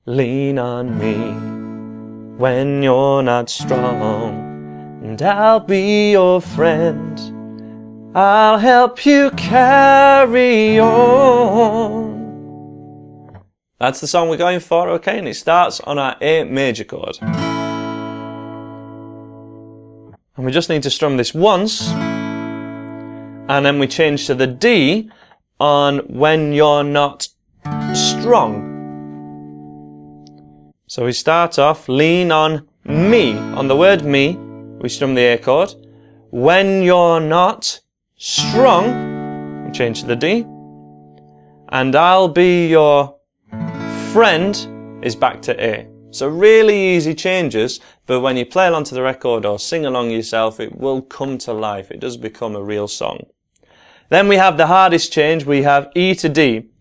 lean on me when you're not strong, and I'll be your friend. I'll help you carry on. That's the song we're going for, okay? And it starts on our A major chord. And we just need to strum this once, and then we change to the D on when you're not strong. So we start off, lean on me. On the word me, we strum the A chord. When you're not strong, we change to the D. And I'll be your friend is back to A. So really easy changes, but when you play along to the record or sing along yourself, it will come to life. It does become a real song. Then we have the hardest change. We have E to D.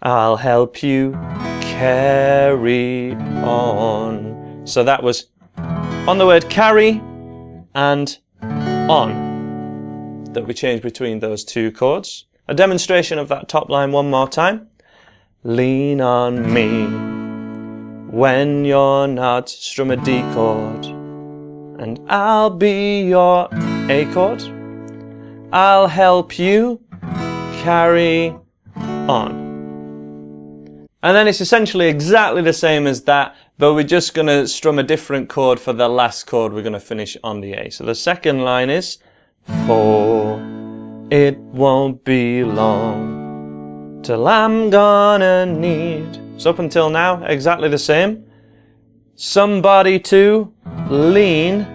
I'll help you carry on. So that was on the word carry and on that we changed between those two chords. A demonstration of that top line one more time. Lean on me when you're not, strum a D chord, and I'll be your A chord. I'll help you carry on. And then it's essentially exactly the same as that, but we're just going to strum a different chord for the last chord. We're going to finish on the A. So the second line is, for it won't be long till I'm gonna need. So up until now, exactly the same. Somebody to lean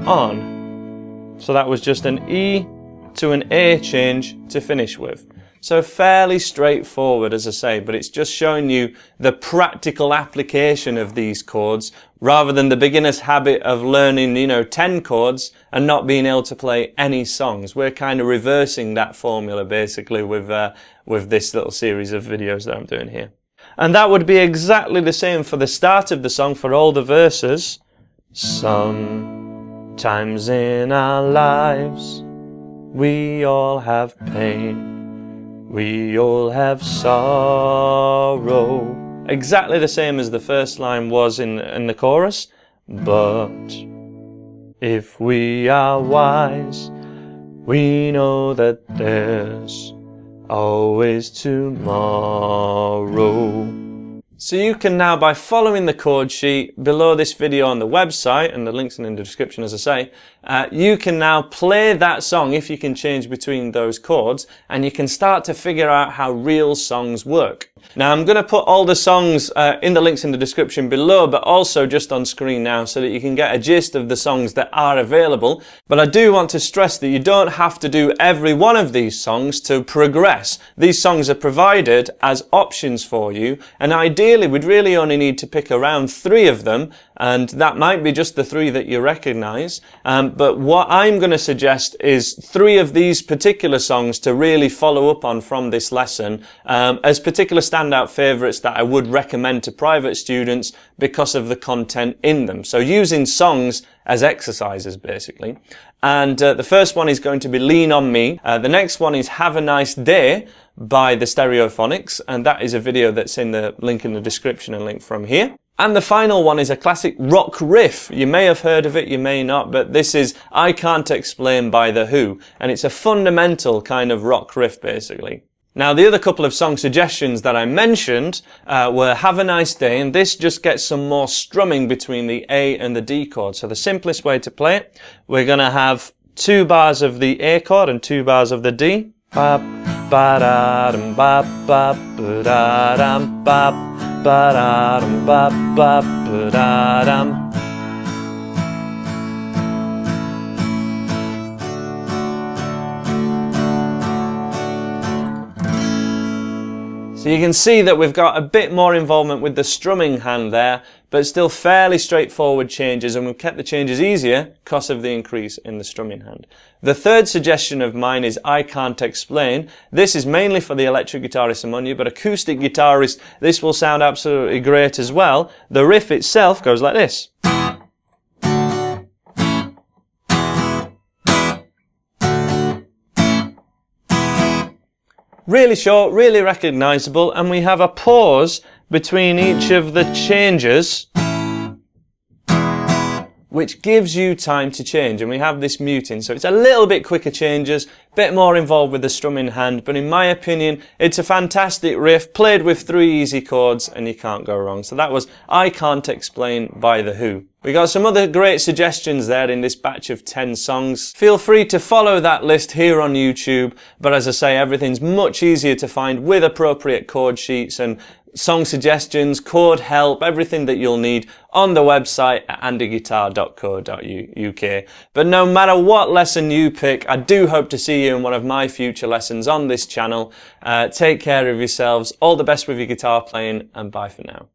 on. So that was just an E to an A change to finish with. So fairly straightforward, as I say, but it's just showing you the practical application of these chords rather than the beginner's habit of learning, 10 chords and not being able to play any songs. We're kind of reversing that formula basically with this little series of videos that I'm doing here. And that would be exactly the same for the start of the song for all the verses. Sometimes in our lives we all have pain. We all have sorrow. Exactly the same as the first line was in the chorus. But if we are wise, we know that there's always tomorrow. So you can now, by following the chord sheet below this video on the website, and the links are in the description as I say, you can now play that song if you can change between those chords, and you can start to figure out how real songs work. Now I'm going to put all the songs in the links in the description below, but also just on screen now so that you can get a gist of the songs that are available. But I do want to stress that you don't have to do every one of these songs to progress. These songs are provided as options for you, and ideally we'd really only need to pick around 3 of them, and that might be just the 3 that you recognize. But what I'm going to suggest is 3 of these particular songs to really follow up on from this lesson as particular standout favorites that I would recommend to private students because of the content in them. So using songs as exercises basically. And the first one is going to be Lean on Me. The next one is Have a Nice Day by the Stereophonics, and that is a video that's in the link in the description and link from here. And the final one is a classic rock riff. You may have heard of it, you may not, but this is I Can't Explain by The Who, and it's a fundamental kind of rock riff basically. Now the other couple of song suggestions that I mentioned were Have a Nice Day, and this just gets some more strumming between the A and the D chord. So the simplest way to play it, we're going to have 2 bars of the A chord and 2 bars of the D. Bop, ba-da-dum, bop, bop, ba-da-dum, bop, ba-da-dum, bop, bop, ba-da-dum. So you can see that we've got a bit more involvement with the strumming hand there, but still fairly straightforward changes, and we've kept the changes easier because of the increase in the strumming hand. The third suggestion of mine is I Can't Explain. This is mainly for the electric guitarist among you, but acoustic guitarist, this will sound absolutely great as well. The riff itself goes like this. Really short, really recognizable, and we have a pause between each of the changes, which gives you time to change. And we have this muting, so it's a little bit quicker changes, a bit more involved with the strum in hand, but in my opinion, it's a fantastic riff, played with 3 easy chords, and you can't go wrong. So that was I Can't Explain by The Who. We got some other great suggestions there in this batch of 10 songs. Feel free to follow that list here on YouTube, but as I say, everything's much easier to find with appropriate chord sheets and song suggestions, chord help, everything that you'll need on the website at andyguitar.co.uk. But no matter what lesson you pick, I do hope to see you in one of my future lessons on this channel. Take care of yourselves, all the best with your guitar playing, and bye for now.